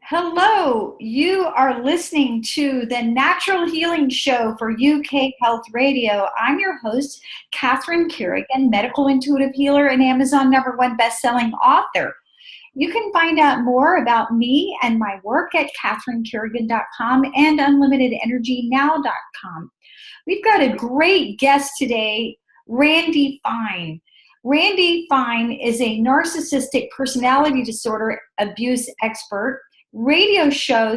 Hello, you are listening to the Natural Healing Show for UK Health Radio. I'm your host, Catherine Carrigan, medical intuitive healer and Amazon #1 best-selling author. You can find out more about me and my work at catherinecarrigan.com and unlimitedenergynow.com. We've got a great guest today, Randi Fine. Randi Fine is a narcissistic personality disorder abuse expert, radio show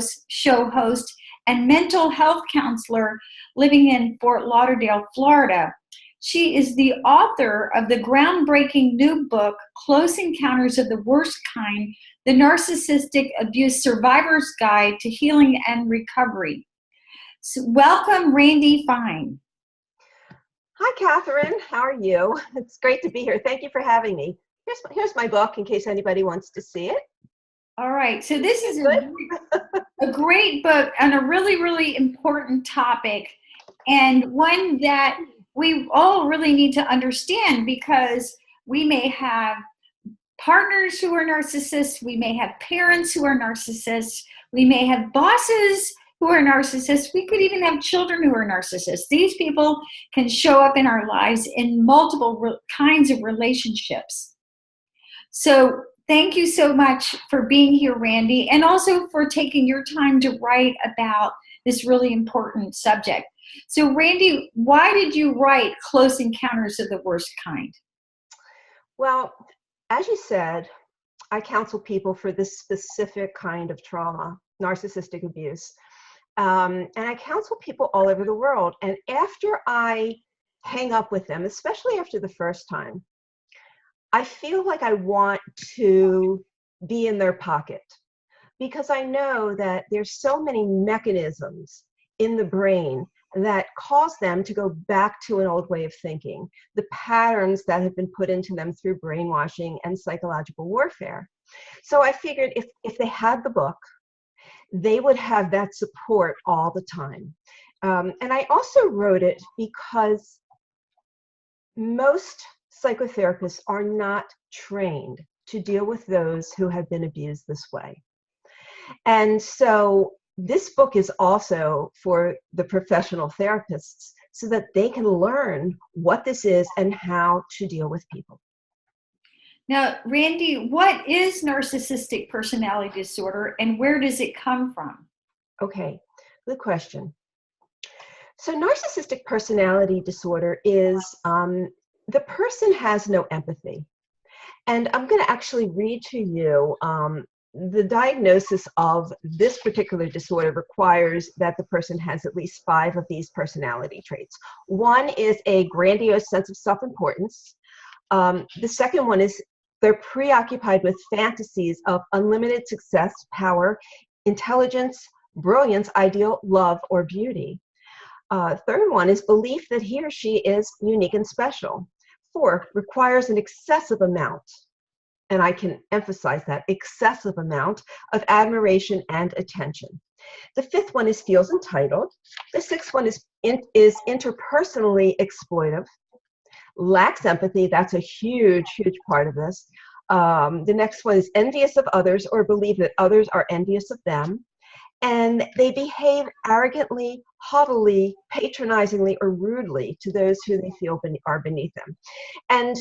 host, and mental health counselor living in Fort Lauderdale, Florida. She is the author of the groundbreaking new book, Close Encounters of the Worst Kind, The Narcissistic Abuse Survivor's Guide to Healing and Recovery. So welcome, Randi Fine. Hi, Catherine. How are you? It's great to be here. Thank you for having me. Here's my book in case anybody wants to see it. All right. So this is a great book on a really, really important topic, and one that we all really need to understand, because we may have partners who are narcissists, we may have parents who are narcissists, we may have bosses who are narcissists, we could even have children who are narcissists. These people can show up in our lives in multiple kinds of relationships. So thank you so much for being here, Randi, and also for taking your time to write about this really important subject. So Randi, why did you write Close Encounters of the Worst Kind? Well, as you said, I counsel people for this specific kind of trauma, narcissistic abuse. And I counsel people all over the world. And after I hang up with them, especially after the first time, I feel like I want to be in their pocket, because I know that there's so many mechanisms in the brain that cause them to go back to an old way of thinking, the patterns that have been put into them through brainwashing and psychological warfare. So I figured if they had the book, they would have that support all the time. And I also wrote it because most psychotherapists are not trained to deal with those who have been abused this way. And so this book is also for the professional therapists, so that they can learn what this is and how to deal with people. Now, Randi, what is narcissistic personality disorder and where does it come from? Okay, good question. So narcissistic personality disorder is the person has no empathy. And I'm going to actually read to you the diagnosis of this particular disorder requires that the person has at least 5 of these personality traits. One is a grandiose sense of self-importance. The second one is they're preoccupied with fantasies of unlimited success, power, intelligence, brilliance, ideal, love, or beauty. Third one is belief that he or she is unique and special. 4, requires an excessive amount, and I can emphasize that, excessive amount of admiration and attention. The 5th one is feels entitled. The 6th one is interpersonally exploitive. Lacks empathy, that's a huge, huge part of this. The next one is envious of others or believe that others are envious of them. And they behave arrogantly, haughtily, patronizingly, or rudely to those who they feel are beneath them. And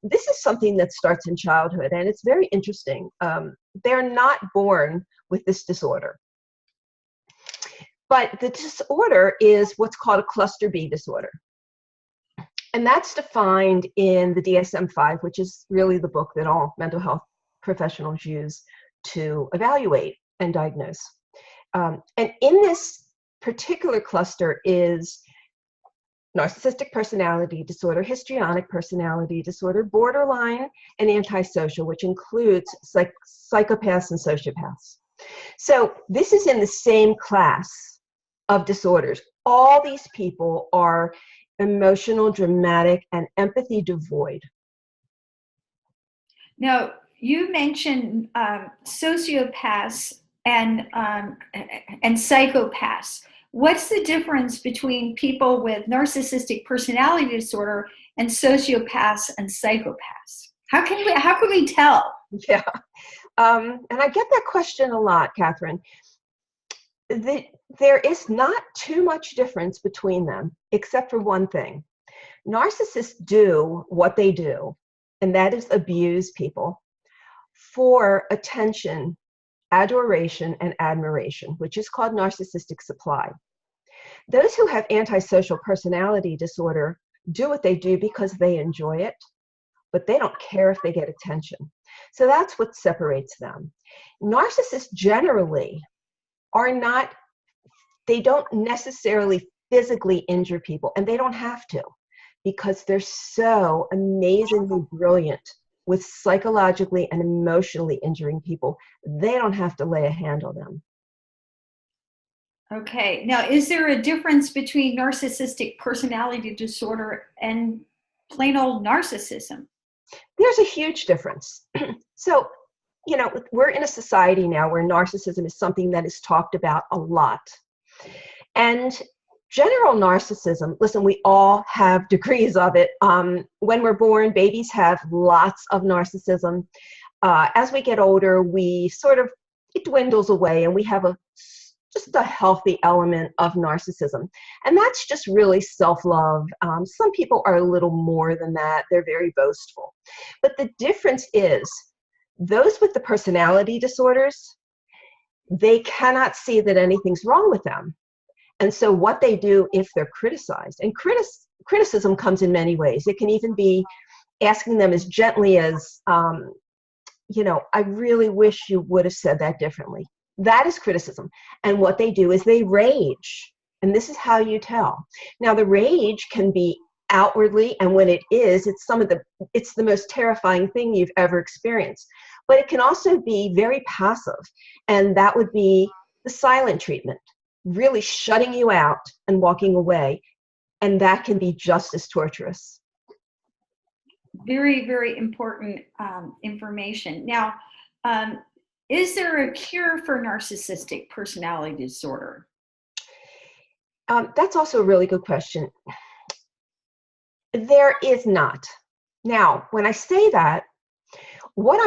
this is something that starts in childhood, and it's very interesting. They're not born with this disorder. But the disorder is what's called a cluster B disorder. And that's defined in the DSM-5, which is really the book that all mental health professionals use to evaluate and diagnose. And in this particular cluster is narcissistic personality disorder, histrionic personality disorder, borderline, and antisocial, which includes psychopaths and sociopaths. So this is in the same class of disorders. All these people are emotional, dramatic, and empathy devoid. Now, you mentioned sociopaths and psychopaths. What's the difference between people with narcissistic personality disorder and sociopaths and psychopaths? How can we tell? Yeah, and I get that question a lot, Catherine. There is not too much difference between them, except for one thing. Narcissists do what they do, and that is abuse people for attention, adoration, and admiration, which is called narcissistic supply. Those who have antisocial personality disorder do what they do because they enjoy it, but they don't care if they get attention. So that's what separates them. Narcissists generally are not, they don't necessarily physically injure people, and they don't have to, because they're so amazingly brilliant with psychologically and emotionally injuring people. They don't have to lay a hand on them. Okay. Now, is there a difference between narcissistic personality disorder and plain old narcissism? There's a huge difference. So, you know, we're in a society now where narcissism is something that is talked about a lot. And general narcissism, listen, we all have degrees of it. When we're born, babies have lots of narcissism. As we get older, it dwindles away, and we have just a healthy element of narcissism. And that's just really self-love. Some people are a little more than that. They're very boastful. But the difference is, those with the personality disorders, they cannot see that anything's wrong with them. And so what they do if they're criticized, and criticism comes in many ways. It can even be asking them as gently as, you know, I really wish you would have said that differently. That is criticism. And what they do is they rage. And this is how you tell. Now, the rage can be outwardly, and when it is, it's the most terrifying thing you've ever experienced. But it can also be very passive, and that would be the silent treatment, really shutting you out and walking away, and that can be just as torturous. Very, very important information. Now, is there a cure for narcissistic personality disorder? That's also a really good question. There is not. Now, when I say that, what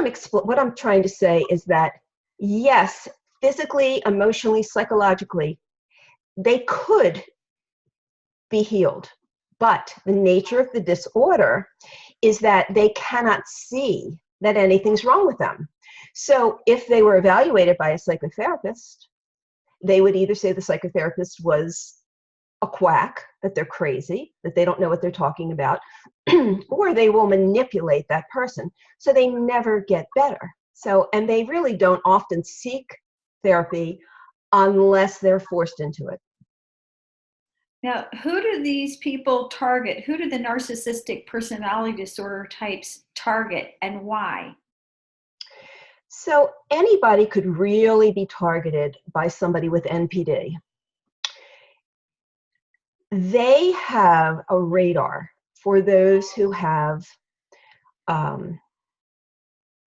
I'm trying to say is that, yes, physically, emotionally, psychologically, they could be healed. But the nature of the disorder is that they cannot see that anything's wrong with them. So if they were evaluated by a psychotherapist, they would either say the psychotherapist was a quack, that they're crazy, that they don't know what they're talking about, or they will manipulate that person. So they never get better. So, and they really don't often seek therapy unless they're forced into it. Now, who do these people target? Who do the narcissistic personality disorder types target, and why? So anybody could really be targeted by somebody with NPD. They have a radar for those who have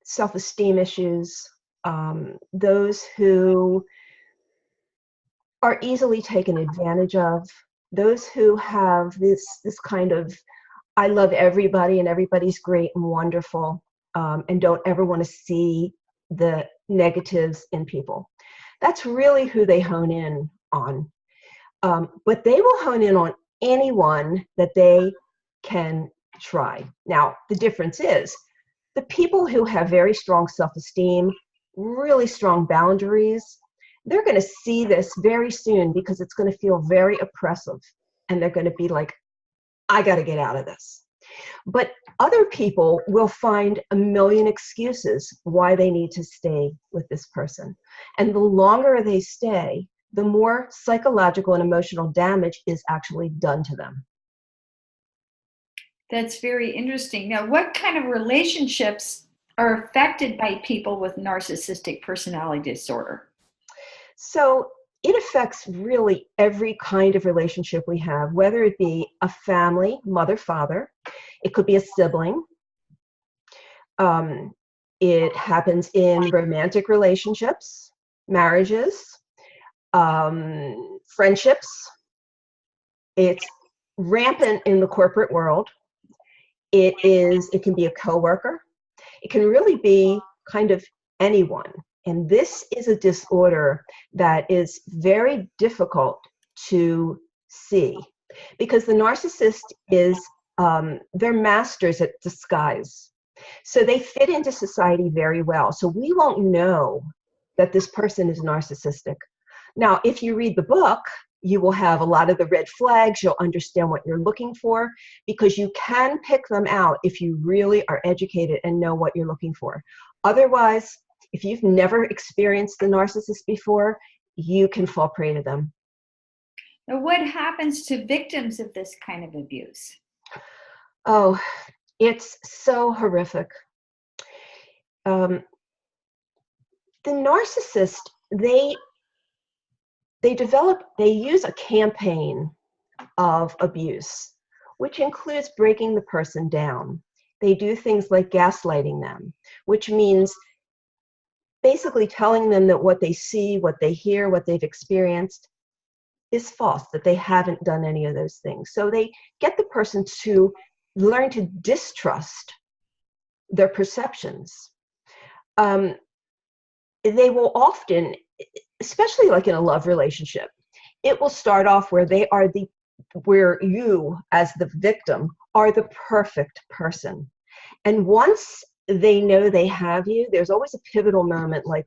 self-esteem issues, those who are easily taken advantage of, those who have this kind of, I love everybody and everybody's great and wonderful, and don't ever want to see the negatives in people. That's really who they hone in on. But they will hone in on anyone that they can try. Now, the difference is, the people who have very strong self-esteem, really strong boundaries, they're going to see this very soon because it's going to feel very oppressive. And they're going to be like, I got to get out of this. But other people will find a million excuses why they need to stay with this person. And the longer they stay, the more psychological and emotional damage is actually done to them. That's very interesting. Now, what kind of relationships are affected by people with narcissistic personality disorder? So it affects really every kind of relationship we have, whether it be a family, mother, father, it could be a sibling. It happens in romantic relationships, marriages, friendships. It's rampant in the corporate world. It can be a coworker. It can really be kind of anyone. And this is a disorder that is very difficult to see, because the narcissist is, they're masters at disguise. So they fit into society very well. So we won't know that this person is narcissistic. Now, if you read the book, you will have a lot of the red flags. You'll understand what you're looking for, because you can pick them out if you really are educated and know what you're looking for. Otherwise, if you've never experienced the narcissist before, you can fall prey to them. Now, what happens to victims of this kind of abuse? Oh, it's so horrific. The narcissist, they use a campaign of abuse, which includes breaking the person down. They do things like gaslighting them, which means basically telling them that what they see, what they hear, what they've experienced is false, that they haven't done any of those things. So they get the person to learn to distrust their perceptions. They will often, especially like in a love relationship, it will start off where where you as the victim are the perfect person. And once they know they have you, there's always a pivotal moment, like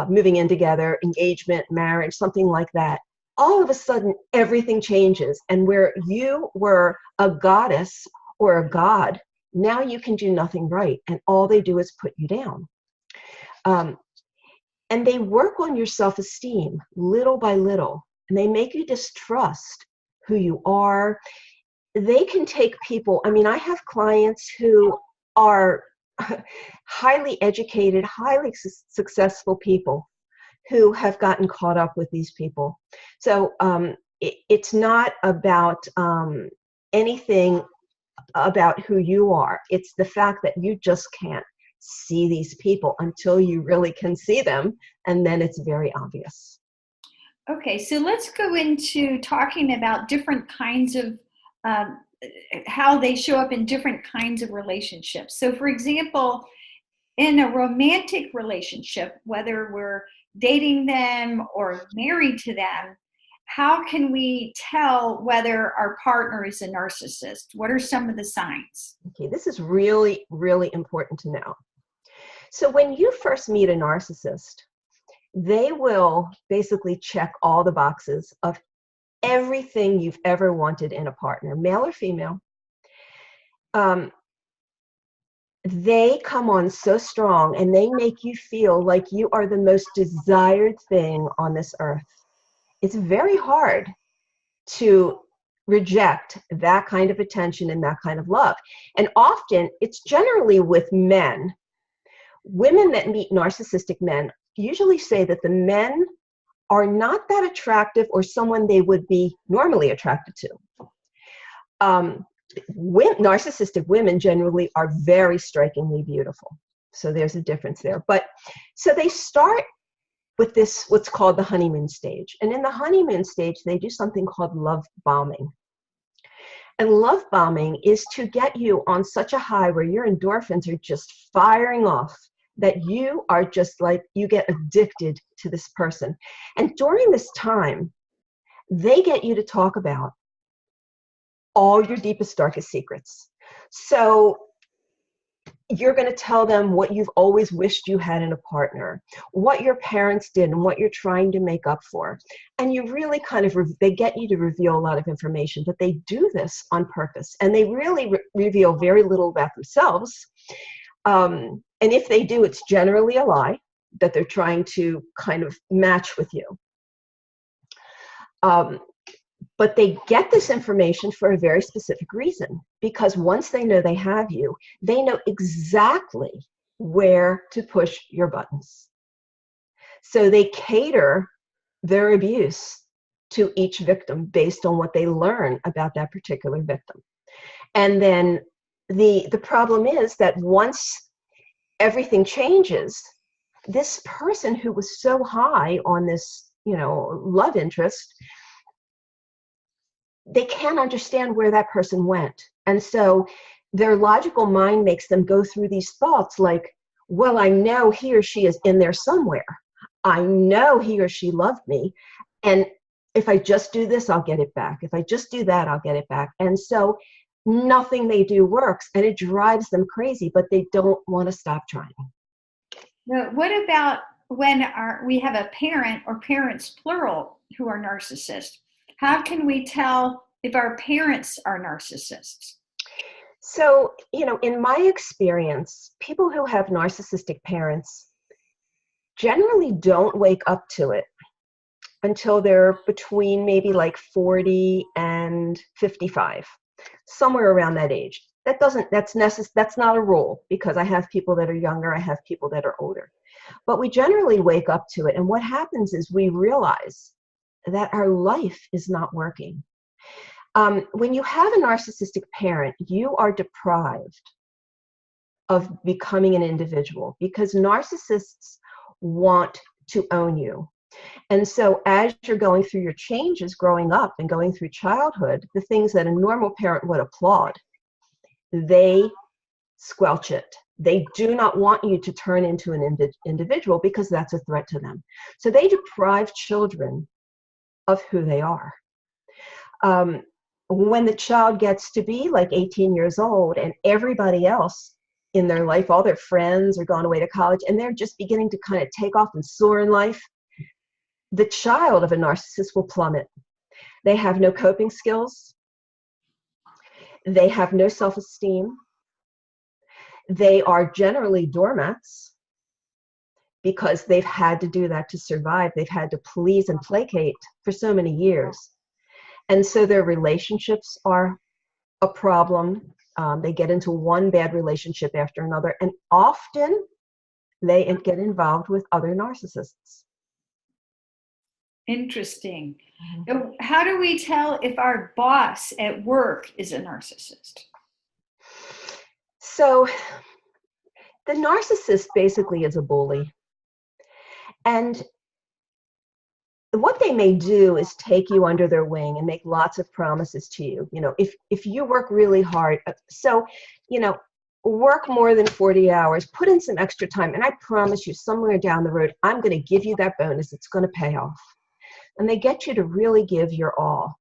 moving in together, engagement, marriage, something like that. All of a sudden, everything changes. And where you were a goddess or a god, now you can do nothing right. And all they do is put you down. And they work on your self-esteem little by little. And they make you distrust who you are. They can take people, I mean, I have clients who are highly educated, highly successful people who have gotten caught up with these people. So it's not about anything about who you are. It's the fact that you just can't see these people until you really can see them, and then it's very obvious. Okay, so let's go into talking about different kinds of how they show up in different kinds of relationships. So for example, in a romantic relationship, whether we're dating them or married to them, how can we tell whether our partner is a narcissist? What are some of the signs? Okay, this is really, really important to know. So when you first meet a narcissist, they will basically check all the boxes of everything you've ever wanted in a partner, male or female. They come on so strong, and they make you feel like you are the most desired thing on this earth. It's very hard to reject that kind of attention and that kind of love. And often it's generally with men. Women that meet narcissistic men usually say that the men are not that attractive or someone they would be normally attracted to. Narcissistic women generally are very strikingly beautiful. So there's a difference there. But so they start with this, what's called the honeymoon stage. And in the honeymoon stage, they do something called love bombing. And love bombing is to get you on such a high where your endorphins are just firing off, that you are just like, you get addicted to this person. And during this time, they get you to talk about all your deepest, darkest secrets. So you're going to tell them what you've always wished you had in a partner, what your parents did, and what you're trying to make up for. And you really kind of, they get you to reveal a lot of information, but they do this on purpose. And they really reveal very little about themselves. And if they do, it's generally a lie that they're trying to kind of match with you. But they get this information for a very specific reason, because once they know they have you, they know exactly where to push your buttons. So they cater their abuse to each victim based on what they learn about that particular victim. And then the problem is that once everything changes, this person who was so high on this, love interest, they can't understand where that person went. And so their logical mind makes them go through these thoughts like, well, I know he or she is in there somewhere. I know he or she loved me. And if I just do this, I'll get it back. If I just do that, I'll get it back. And so nothing they do works, and it drives them crazy, but they don't want to stop trying. Now, what about when we have a parent or parents plural who are narcissists? How can we tell if our parents are narcissists? So, in my experience, people who have narcissistic parents generally don't wake up to it until they're between maybe like 40 and 55, somewhere around that age. That's not a rule, because I have people that are younger, I have people that are older. But we generally wake up to it, and what happens is we realize that our life is not working. When you have a narcissistic parent, you are deprived of becoming an individual, because narcissists want to own you. And so as you're going through your changes growing up and going through childhood, the things that a normal parent would applaud, they squelch it. They do not want you to turn into an individual, because that's a threat to them. So they deprive children of who they are. When the child gets to be like 18 years old and everybody else in their life, all their friends are gone away to college, and they're just beginning to kind of take off and soar in life, the child of a narcissist will plummet. They have no coping skills. They have no self-esteem. They are generally doormats, because they've had to do that to survive. They've had to please and placate for so many years. And so their relationships are a problem. They get into one bad relationship after another, and often they get involved with other narcissists. Interesting. How do we tell if our boss at work is a narcissist? So the narcissist basically is a bully. And what they may do is take you under their wing and make lots of promises to you. If you work really hard, work more than 40 hours, put in some extra time, and I promise you somewhere down the road, I'm going to give you that bonus. It's going to pay off. And they get you to really give your all.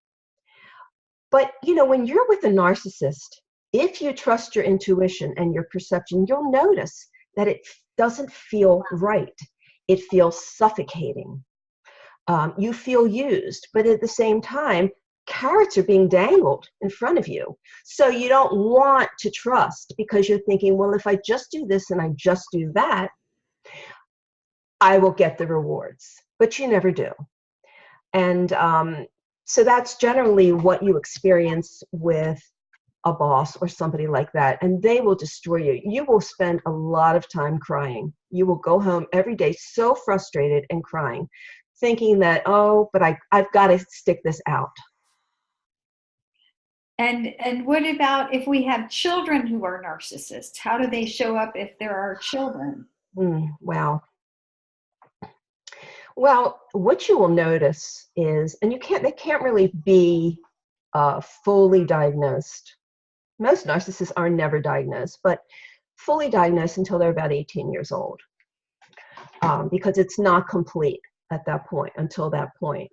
But, when you're with a narcissist, if you trust your intuition and your perception, you'll notice that it doesn't feel right. It feels suffocating. You feel used, but at the same time, carrots are being dangled in front of you. So you don't want to trust, because you're thinking, well, if I just do this and I just do that, I will get the rewards. But you never do. And so that's generally what you experience with a boss or somebody like that, and they will destroy you. You will spend a lot of time crying. You will go home every day so frustrated and crying, thinking that, but I've got to stick this out. And what about if we have children who are narcissists? How do they show up if there are children? Wow. Well, what you will notice is, and they can't really be fully diagnosed. Most narcissists are never diagnosed, but fully diagnosed until they're about 18 years old, because it's not complete at that point, until that point.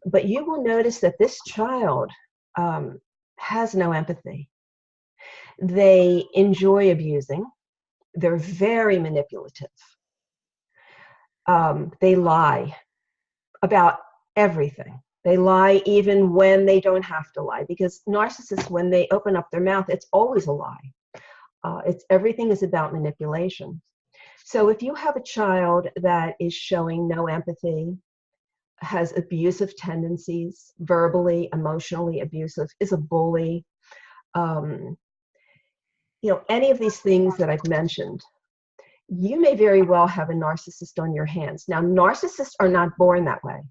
But you will notice that this child has no empathy. They enjoy abusing. They're very manipulative. They lie about everything. They lie even when they don't have to lie, because narcissists, when they open up their mouth, it's always a lie. Everything is about manipulation. So if you have a child that is showing no empathy, has abusive tendencies, verbally, emotionally abusive, is a bully, any of these things that I've mentioned, you may very well have a narcissist on your hands. Now, narcissists are not born that way.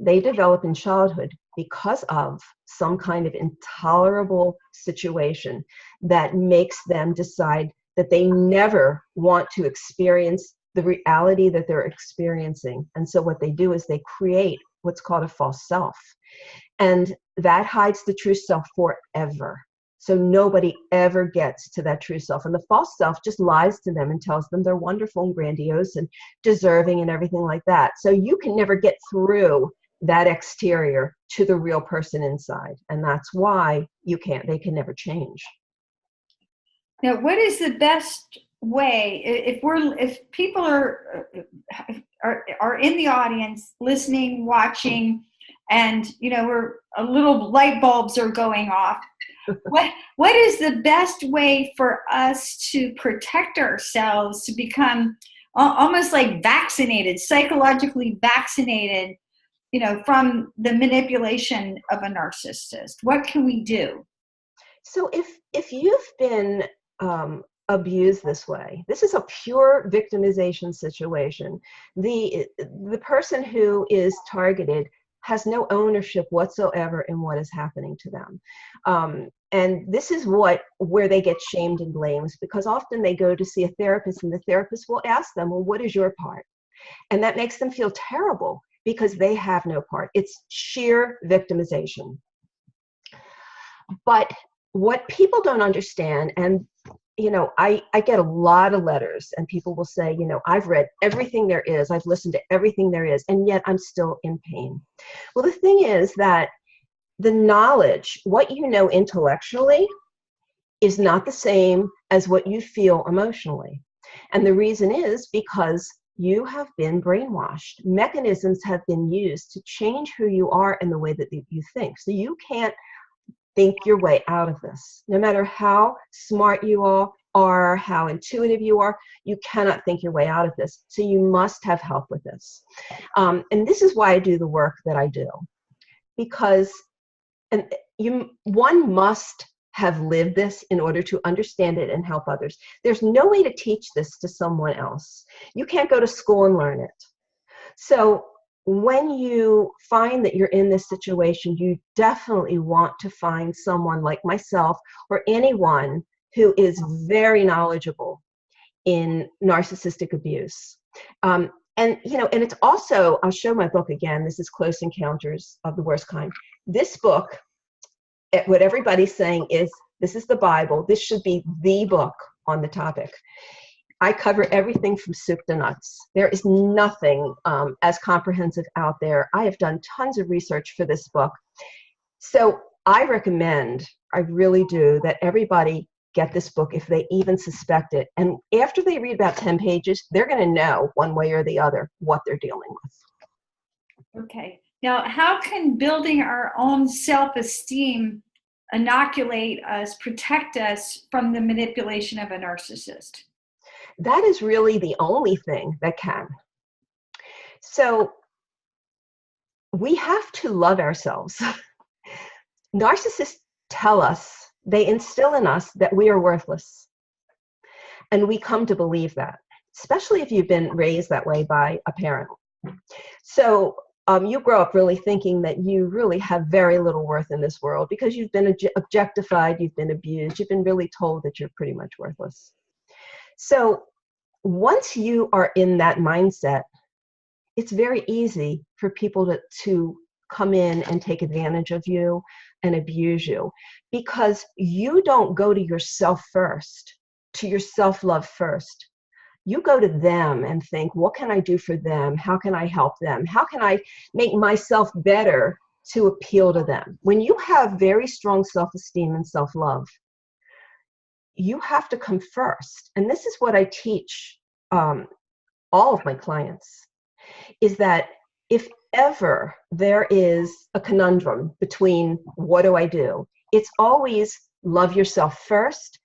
They develop in childhood because of some kind of intolerable situation that makes them decide that they never want to experience the reality that they're experiencing. And so what they do is they create what's called a false self. And that hides the true self forever. So nobody ever gets to that true self. And the false self just lies to them and tells them they're wonderful and grandiose and deserving and everything like that. So you can never get through that exterior to the real person inside. And that's why they can never change. Now, what is the best way if people are in the audience listening, watching, and we're a little light bulbs are going off? What is the best way for us to protect ourselves, to become almost like vaccinated, psychologically vaccinated, from the manipulation of a narcissist? What can we do? So if you've been abused this way, this is a pure victimization situation. The person who is targeted has no ownership whatsoever in what is happening to them. And this is where they get shamed and blamed, because often they go to see a therapist and the therapist will ask them, well, what is your part? And that makes them feel terrible because they have no part. It's sheer victimization. But what people don't understand, and I get a lot of letters and people will say, I've read everything there is, I've listened to everything there is, and yet I'm still in pain. Well, the thing is that the knowledge, what you know intellectually, is not the same as what you feel emotionally. And the reason is because you have been brainwashed. Mechanisms have been used to change who you are and the way that you think. So you can't think your way out of this. No matter how smart you are, how intuitive you are, you cannot think your way out of this. So you must have help with this. And this is why I do the work that I do. Because one must have lived this in order to understand it and help others. There's no way to teach this to someone else. You can't go to school and learn it. So when you find that you're in this situation, you definitely want to find someone like myself or anyone who is very knowledgeable in narcissistic abuse. And it's also, I'll show my book again. This is Close Encounters of the Worst Kind. This book, what everybody's saying is, this is the Bible. This should be the book on the topic. I cover everything from soup to nuts. There is nothing as comprehensive out there. I have done tons of research for this book. So I recommend, I really do, that everybody get this book if they even suspect it. And after they read about 10 pages, they're going to know one way or the other what they're dealing with. Okay. Now, how can building our own self-esteem inoculate us, protect us from the manipulation of a narcissist? That is really the only thing that can. So we have to love ourselves. Narcissists tell us, they instill in us that we are worthless. And we come to believe that, especially if you've been raised that way by a parent. So you grow up really thinking that you really have very little worth in this world because you've been objectified, you've been abused, you've been really told that you're pretty much worthless. So once you are in that mindset, it's very easy for people to come in and take advantage of you and abuse you, because you don't go to yourself first, to your self-love first. You go to them and think, what can I do for them? How can I help them? How can I make myself better to appeal to them? When you have very strong self-esteem and self-love, you have to come first. And this is what I teach all of my clients, is that if ever there is a conundrum between what do I do, it's always love yourself first.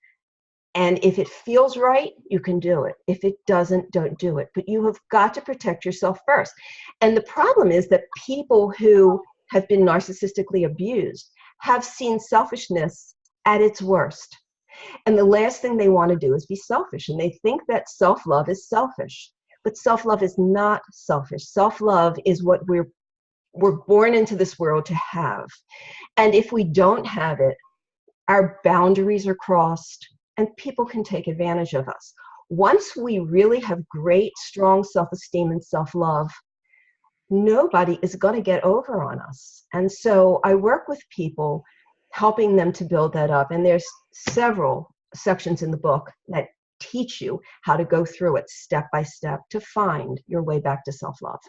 And if it feels right, you can do it. If it doesn't, don't do it. But you have got to protect yourself first. And the problem is that people who have been narcissistically abused have seen selfishness at its worst. And the last thing they want to do is be selfish. And they think that self-love is selfish. But self-love is not selfish. Self-love is what we're born into this world to have. And if we don't have it, our boundaries are crossed and people can take advantage of us. Once we really have great, strong self-esteem and self-love, nobody is going to get over on us. And so I work with people helping them to build that up. And there's several sections in the book that teach you how to go through it step by step to find your way back to self-love.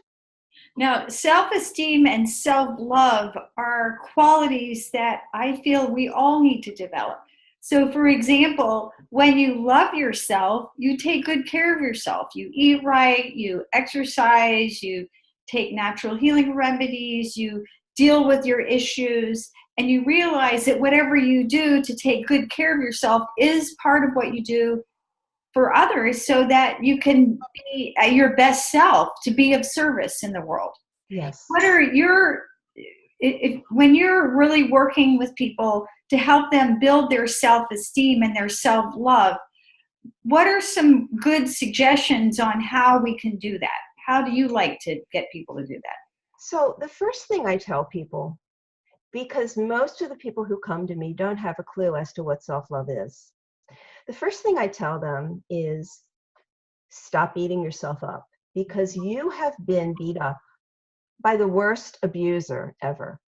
Now, self-esteem and self-love are qualities that I feel we all need to develop. So, for example, when you love yourself, you take good care of yourself. You eat right, you exercise, you take natural healing remedies, you deal with your issues, and you realize that whatever you do to take good care of yourself is part of what you do for others, so that you can be at your best self to be of service in the world. Yes. What are when you're really working with people to help them build their self-esteem and their self-love, what are some good suggestions on how we can do that? How do you like to get people to do that? So the first thing I tell people, because most of the people who come to me don't have a clue as to what self-love is, the first thing I tell them is stop beating yourself up, because you have been beat up by the worst abuser ever.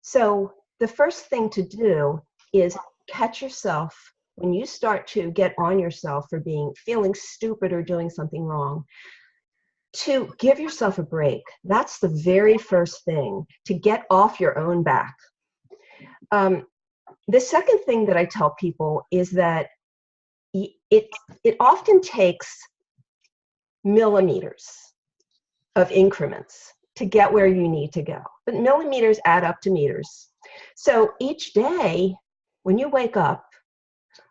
So the first thing to do is catch yourself when you start to get on yourself for feeling stupid or doing something wrong, to give yourself a break. That's the very first thing, to get off your own back. The second thing that I tell people is that it often takes millimeters of increments to get where you need to go, but millimeters add up to meters. So each day when you wake up,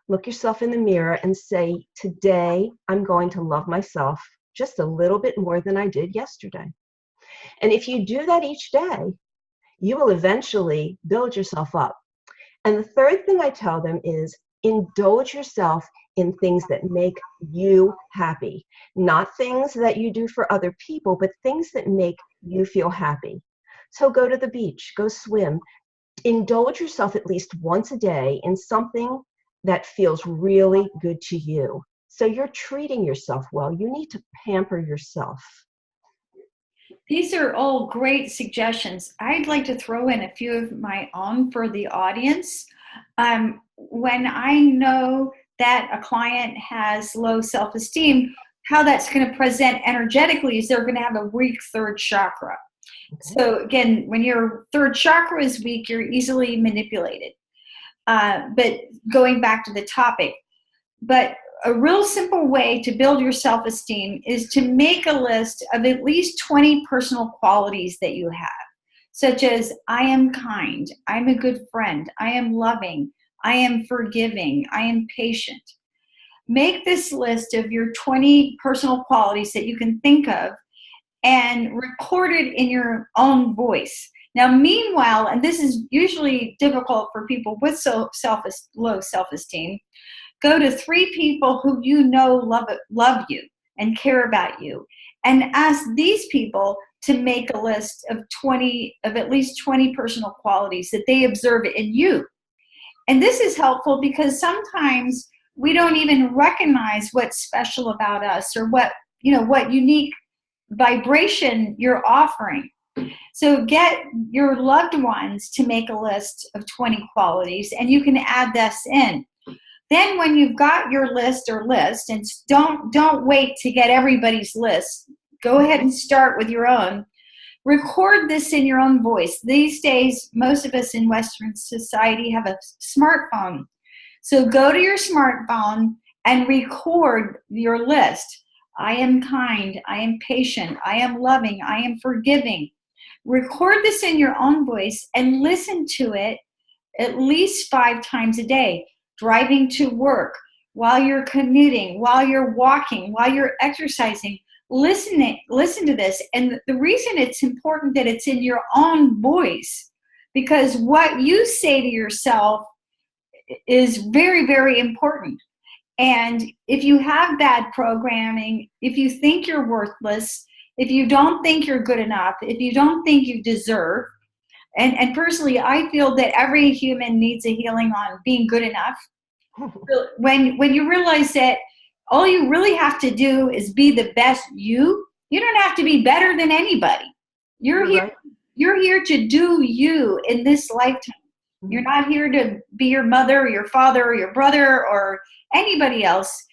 look yourself in the mirror and say, today I'm going to love myself just a little bit more than I did yesterday. And if you do that each day, you will eventually build yourself up. And the third thing I tell them is indulge yourself in things that make you happy. Not things that you do for other people, but things that make you feel happy. So go to the beach, go swim. Indulge yourself at least once a day in something that feels really good to you. So you're treating yourself well. You need to pamper yourself. These are all great suggestions. I'd like to throw in a few of my own for the audience. When I know that a client has low self-esteem, how that's going to present energetically is they're going to have a weak third chakra. Okay. So again, when your third chakra is weak, you're easily manipulated. But going back to the topic, but a real simple way to build your self-esteem is to make a list of at least 20 personal qualities that you have, such as I am kind, I'm a good friend, I am loving, I am forgiving, I am patient. Make this list of your 20 personal qualities that you can think of and record it in your own voice. Now, meanwhile, and this is usually difficult for people with low self-esteem, go to 3 people who you know love you and care about you, and ask these people to make a list of at least 20 personal qualities that they observe in you. And this is helpful because sometimes we don't even recognize what's special about us or what unique vibration you're offering. So get your loved ones to make a list of 20 qualities, and you can add this in. Then when you've got your list, and don't wait to get everybody's list, go ahead and start with your own. Record this in your own voice. These days, most of us in Western society have a smartphone. So go to your smartphone and record your list. I am kind, I am patient, I am loving, I am forgiving. Record this in your own voice and listen to it at least 5 times a day. Driving to work, while you're commuting, while you're walking, while you're exercising, listen to this. And the reason it's important that it's in your own voice, because what you say to yourself is very, very important. And if you have bad programming, if you think you're worthless, if you don't think you're good enough, if you don't think you deserve, and personally, I feel that every human needs a healing on being good enough. When you realize that all you really have to do is be the best you don't have to be better than anybody. You're here to do you in this lifetime. You're not here to be your mother or your father or your brother or anybody else.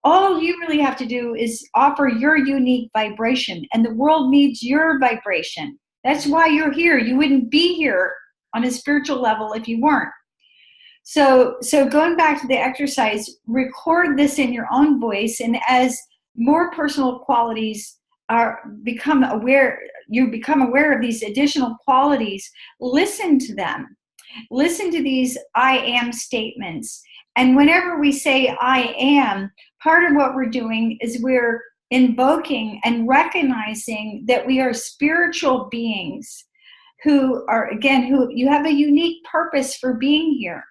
All you really have to do is offer your unique vibration, and the world needs your vibration. That's why you're here. You wouldn't be here on a spiritual level if you weren't. So going back to the exercise, record this in your own voice, and as more personal qualities become aware of these additional qualities, listen to them. Listen to these I am statements. And whenever we say I am, part of what we're doing is we're invoking and recognizing that we are spiritual beings who you have a unique purpose for being here.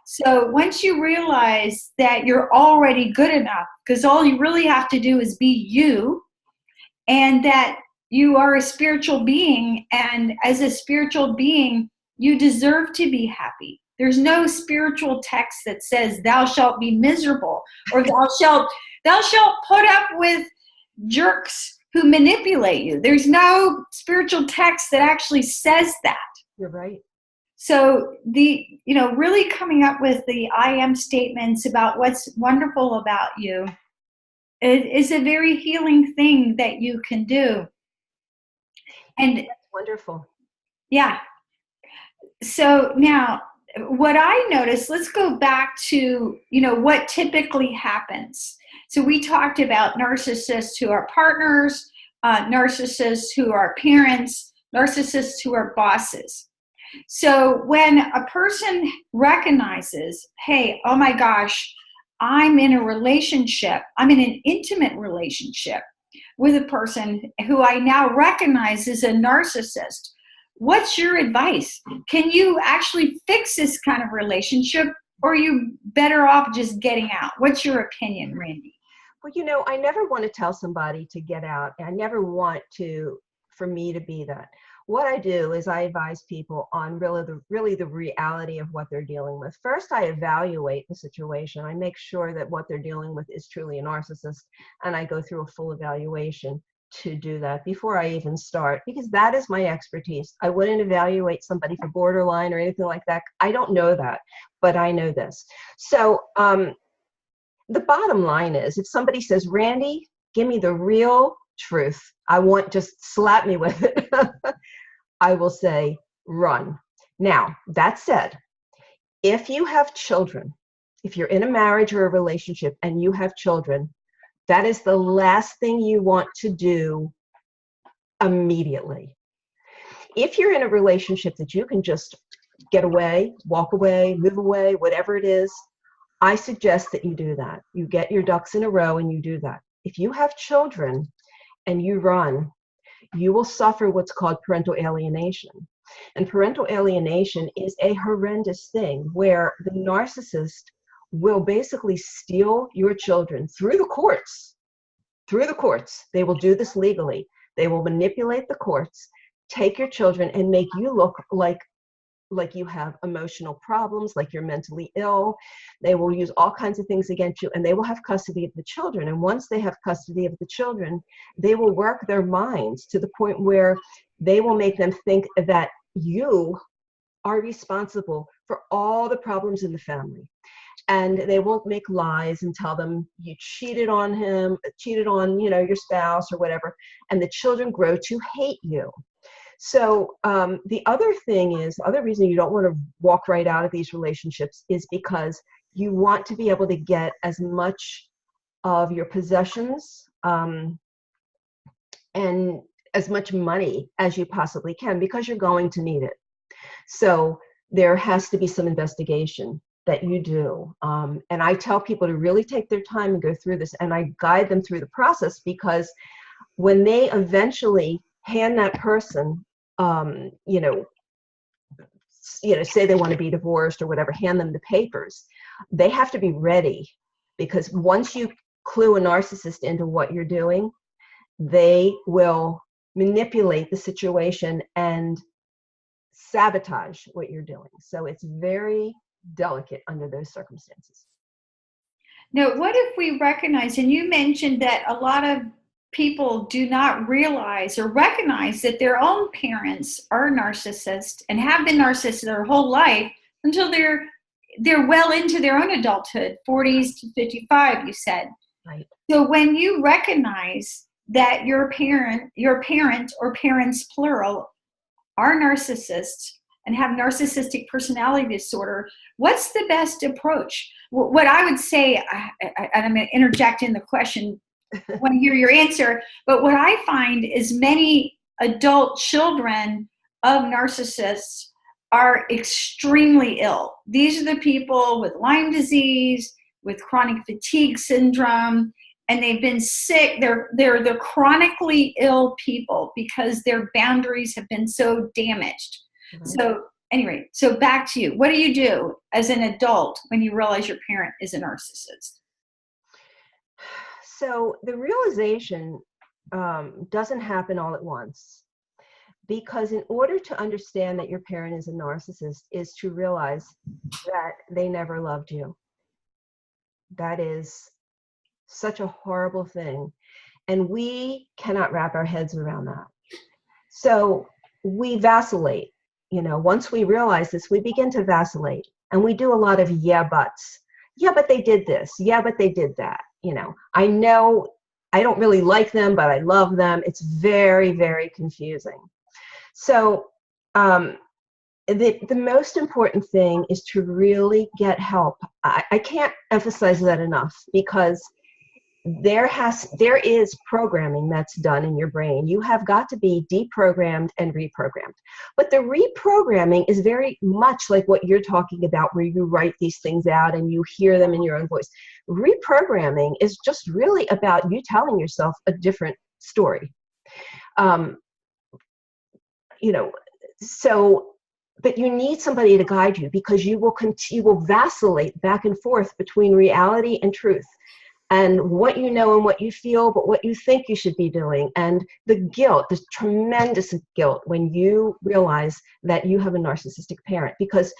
So once you realize that you're already good enough, because all you really have to do is be you, and that you are a spiritual being, and as a spiritual being, you deserve to be happy. There's no spiritual text that says thou shalt be miserable, or thou shalt put up with jerks who manipulate you. There's no spiritual text that actually says that. You're right. So really coming up with the I am statements about what's wonderful about you is a very healing thing that you can do. And that's wonderful. Yeah. So now what I noticed, let's go back to, what typically happens. So we talked about narcissists who are partners, narcissists who are parents, narcissists who are bosses. So when a person recognizes, hey, oh my gosh, I'm in a relationship, I'm in an intimate relationship with a person who I now recognize as a narcissist, what's your advice? Can you actually fix this kind of relationship, or are you better off just getting out? What's your opinion, Randi? Well, I never want to tell somebody to get out. I never want for me to be that. What I do is I advise people on really the reality of what they're dealing with. First, I evaluate the situation. I make sure that what they're dealing with is truly a narcissist, and I go through a full evaluation to do that before I even start, because that is my expertise. I wouldn't evaluate somebody for borderline or anything like that. I don't know that, but I know this. So the bottom line is, if somebody says, Randi, give me the real truth, just slap me with it, I will say, run. Now, that said, if you have children, if you're in a marriage or a relationship and you have children, that is the last thing you want to do immediately. If you're in a relationship that you can just get away, walk away, move away, whatever it is, I suggest that you do that. You get your ducks in a row and you do that. If you have children and you run, you will suffer what's called parental alienation. And parental alienation is a horrendous thing where the narcissist will basically steal your children through the courts. Through the courts. They will do this legally. They will manipulate the courts, take your children, and make you look like you have emotional problems, like you're mentally ill. They will use all kinds of things against you, and they will have custody of the children. And once they have custody of the children, they will work their minds to the point where they will make them think that you are responsible for all the problems in the family. And they will make lies and tell them you cheated on him, cheated on, your spouse or whatever. And the children grow to hate you. So the other reason you don't want to walk right out of these relationships is because you want to be able to get as much of your possessions and as much money as you possibly can, because you're going to need it. So there has to be some investigation that you do. And I tell people to really take their time and go through this, and I guide them through the process, because when they eventually hand that person, say they want to be divorced or whatever, hand them the papers, they have to be ready, because once you clue a narcissist into what you're doing, they will manipulate the situation and sabotage what you're doing. So it's very delicate under those circumstances. Now, what if we recognize, and you mentioned that a lot of people do not realize or recognize that their own parents are narcissists and have been narcissists their whole life, until they're well into their own adulthood, 40s to 55, you said. Right. So when you recognize that your parent or parents plural are narcissists and have narcissistic personality disorder, what's the best approach? What I would say, and I'm going to interject in the question, I want to hear your answer, but what I find is many adult children of narcissists are extremely ill. These are the people with Lyme disease, with chronic fatigue syndrome, and they've been sick. They're the chronically ill people because their boundaries have been so damaged. Mm-hmm. So anyway, so back to you. What do you do as an adult when you realize your parent is a narcissist? So the realization doesn't happen all at once, because in order to understand that your parent is a narcissist is to realize that they never loved you. That is such a horrible thing, and we cannot wrap our heads around that. So we vacillate. Once we realize this, we begin to vacillate, and we do a lot of yeah buts. Yeah, but they did this. Yeah, but they did that. I know I don't really like them, but I love them. It's very, very confusing. So the most important thing is to really get help. I can't emphasize that enough, because there is programming that's done in your brain. You have got to be deprogrammed and reprogrammed. But the reprogramming is very much like what you're talking about, where you write these things out and you hear them in your own voice. Reprogramming is just really about you telling yourself a different story. But you need somebody to guide you, because you will vacillate back and forth between reality and truth, and what you know and what you feel, but what you think you should be doing, and the guilt, the tremendous guilt when you realize that you have a narcissistic parent, because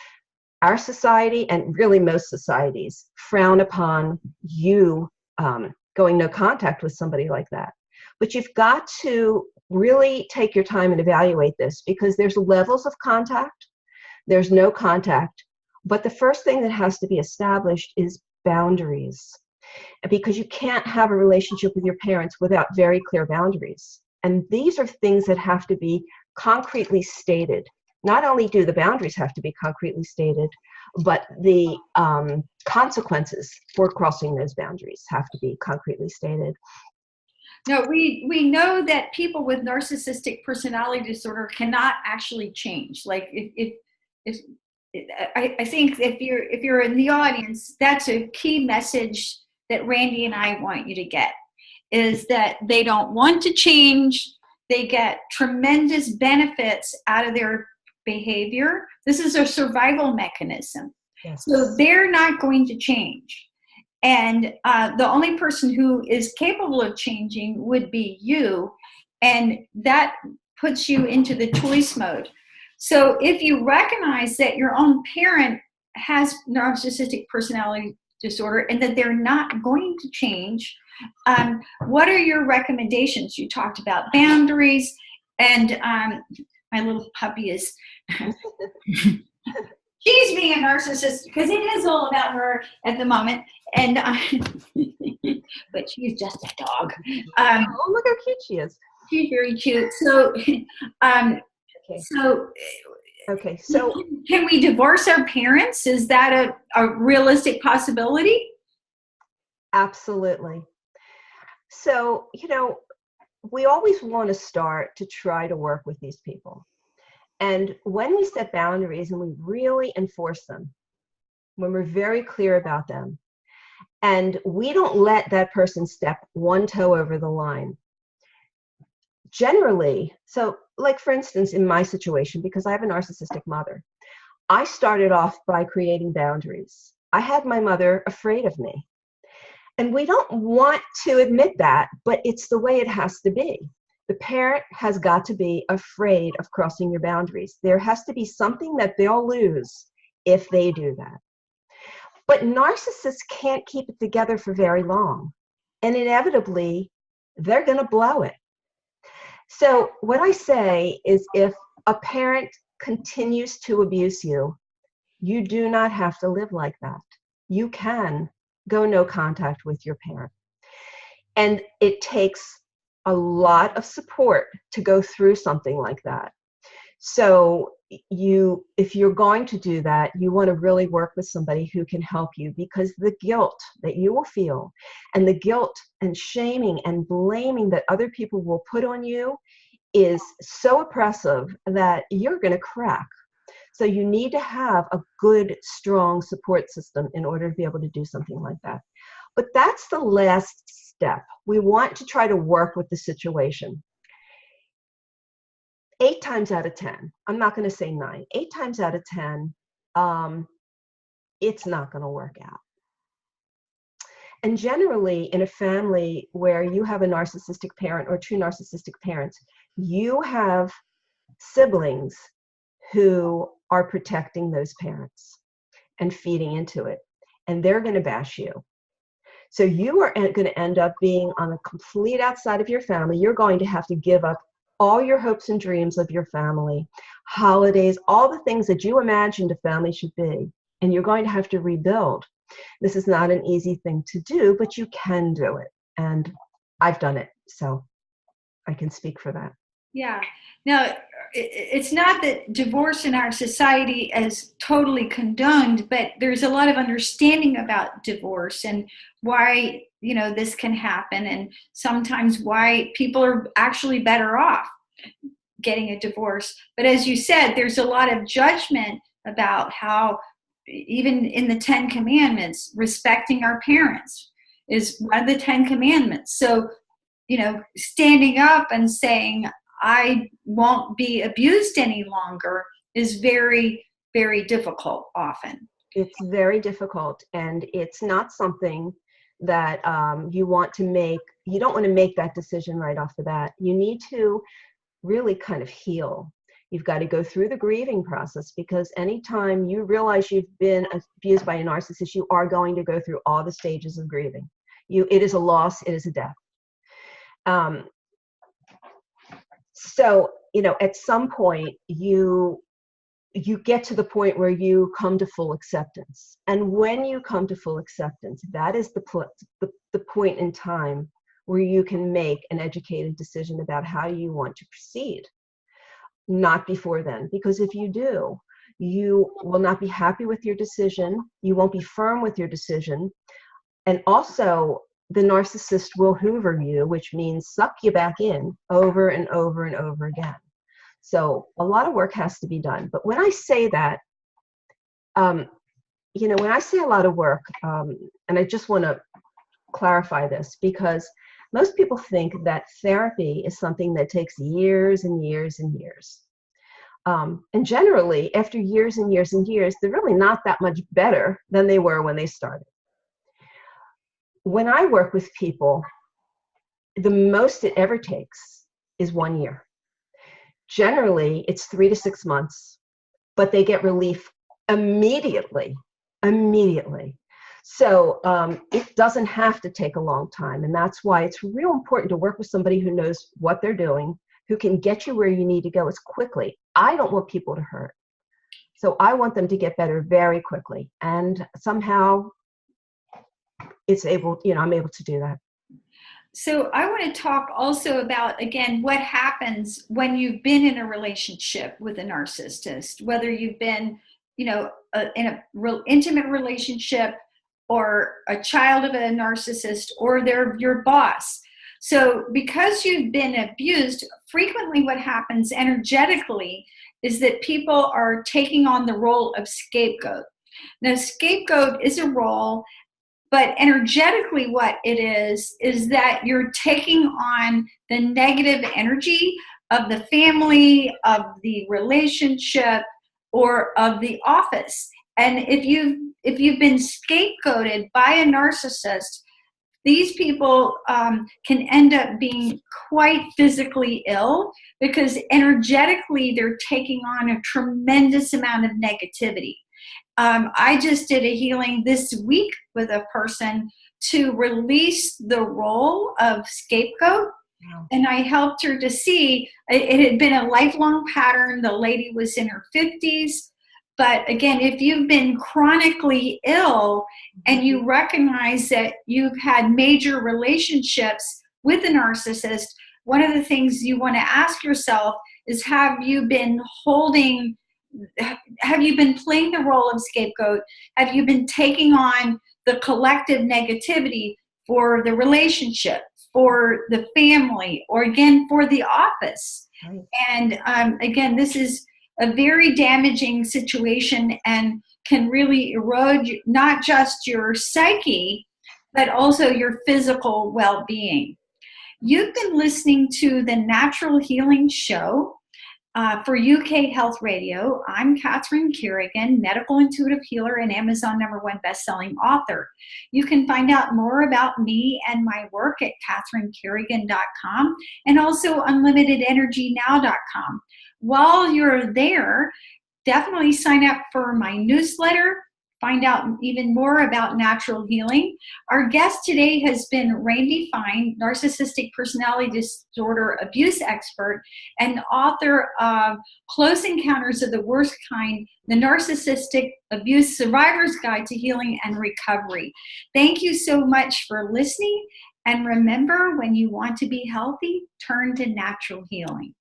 our society, and really most societies, frown upon you going no contact with somebody like that. But you've got to really take your time and evaluate this, because there's levels of contact, there's no contact, but the first thing that has to be established is boundaries, because you can't have a relationship with your parents without very clear boundaries. And these are things that have to be concretely stated. Not only do the boundaries have to be concretely stated, but the consequences for crossing those boundaries have to be concretely stated. No, we know that people with narcissistic personality disorder cannot actually change. Like I think if you're in the audience, that's a key message that Randi and I want you to get, is that they don't want to change. They get tremendous benefits out of their behavior. This is a survival mechanism. Yes. So they're not going to change. And the only person who is capable of changing would be you. And that puts you into the choice mode. So if you recognize that your own parent has narcissistic personality disorder and that they're not going to change, what are your recommendations? You talked about boundaries, and my little puppy is she's being a narcissist because it is all about her at the moment, and but she's just a dog. Oh, look how cute she is. She's very cute. So okay, so can we divorce our parents? Is that a realistic possibility? Absolutely. So, we always want to start to try to work with these people. And when we set boundaries and we really enforce them, when we're very clear about them, and we don't let that person step one toe over the line, generally, so like for instance, in my situation, because I have a narcissistic mother, I started off by creating boundaries. I had my mother afraid of me. And we don't want to admit that, but it's the way it has to be. The parent has got to be afraid of crossing your boundaries. There has to be something that they'll lose if they do that. But narcissists can't keep it together for very long. And inevitably, they're going to blow it. So what I say is, if a parent continues to abuse you, You do not have to live like that. You can go no contact with your parent. And it takes a lot of support to go through something like that. So if you're going to do that, you want to really work with somebody who can help you, because the guilt that you will feel and the guilt and shaming and blaming that other people will put on you is so oppressive that you're going to crack. So you need to have a good, strong support system in order to be able to do something like that. But that's the last step. We want to try to work with the situation. 8 times out of 10, I'm not going to say 9, 8 times out of 10, it's not going to work out. And generally, in a family where you have a narcissistic parent or 2 narcissistic parents, you have siblings who are protecting those parents and feeding into it, and they're going to bash you. So you are going to end up being on the complete outside of your family. You're going to have to give up all your hopes and dreams of your family, holidays, all the things that you imagined a family should be, and you're going to have to rebuild. This is not an easy thing to do, but you can do it. And I've done it, so I can speak for that. Yeah. Now, it's not that divorce in our society is totally condoned, but there's a lot of understanding about divorce and why, this can happen, and sometimes why people are actually better off getting a divorce. But as you said, there's a lot of judgment about how, even in the 10 Commandments, respecting our parents is one of the 10 Commandments. So, standing up and saying, I won't be abused any longer is very, very difficult often. It's very difficult, and it's not something that you want to make. You don't want to make that decision right off the bat. You need to really kind of heal. You've got to go through the grieving process, because anytime you realize you've been abused by a narcissist, you are going to go through all the stages of grieving. It is a loss, it is a death. So, at some point you get to the point where you come to full acceptance. And when you come to full acceptance, that is the point in time where you can make an educated decision about how you want to proceed. Not before then, because if you do, you will not be happy with your decision. You won't be firm with your decision. And also, the narcissist will hoover you, which means suck you back in over and over and over again. So a lot of work has to be done. But when I say that, when I say a lot of work, and I just want to clarify this, because most people think that therapy is something that takes years and years and years. And generally, after years and years and years, they're really not that much better than they were when they started. When I work with people, the most it ever takes is 1 year. Generally, it's 3 to 6 months, but they get relief immediately. So it doesn't have to take a long time. And that's why it's real important to work with somebody who knows what they're doing, who can get you where you need to go as quickly. I don't want people to hurt. So I want them to get better very quickly. And somehow I'm able to do that. So I want to talk also about, again, what happens when you've been in a relationship with a narcissist, whether you've been, in a real intimate relationship, or a child of a narcissist, or they're your boss. So because you've been abused, frequently what happens energetically is that people are taking on the role of scapegoat. Now, scapegoat is a role, but energetically what it is that you're taking on the negative energy of the family, of the relationship, or of the office. And if you've been scapegoated by a narcissist, these people can end up being quite physically ill, because energetically they're taking on a tremendous amount of negativity. I just did a healing this week with a person to release the role of scapegoat. Wow. And I helped her to see it had been a lifelong pattern. The lady was in her 50s. But again, if you've been chronically ill and you recognize that you've had major relationships with a narcissist, one of the things you want to ask yourself is, have you been playing the role of scapegoat? Have you been taking on the collective negativity for the relationship, for the family, or again, for the office? Right. And again, this is a very damaging situation and can really erode not just your psyche, but also your physical well-being. You've been listening to the Natural Healing Show for UK Health Radio. I'm Catherine Carrigan, medical intuitive healer and Amazon #1 best-selling author. You can find out more about me and my work at catherinecarrigan.com and also unlimitedenergynow.com. While you're there, definitely sign up for my newsletter. Find out even more about natural healing. Our guest today has been Randi, narcissistic personality disorder abuse expert and author of Close Encounters of the Worst Kind, the Narcissistic Abuse Survivor's Guide to Healing and Recovery. Thank you so much for listening. And remember, when you want to be healthy, turn to natural healing.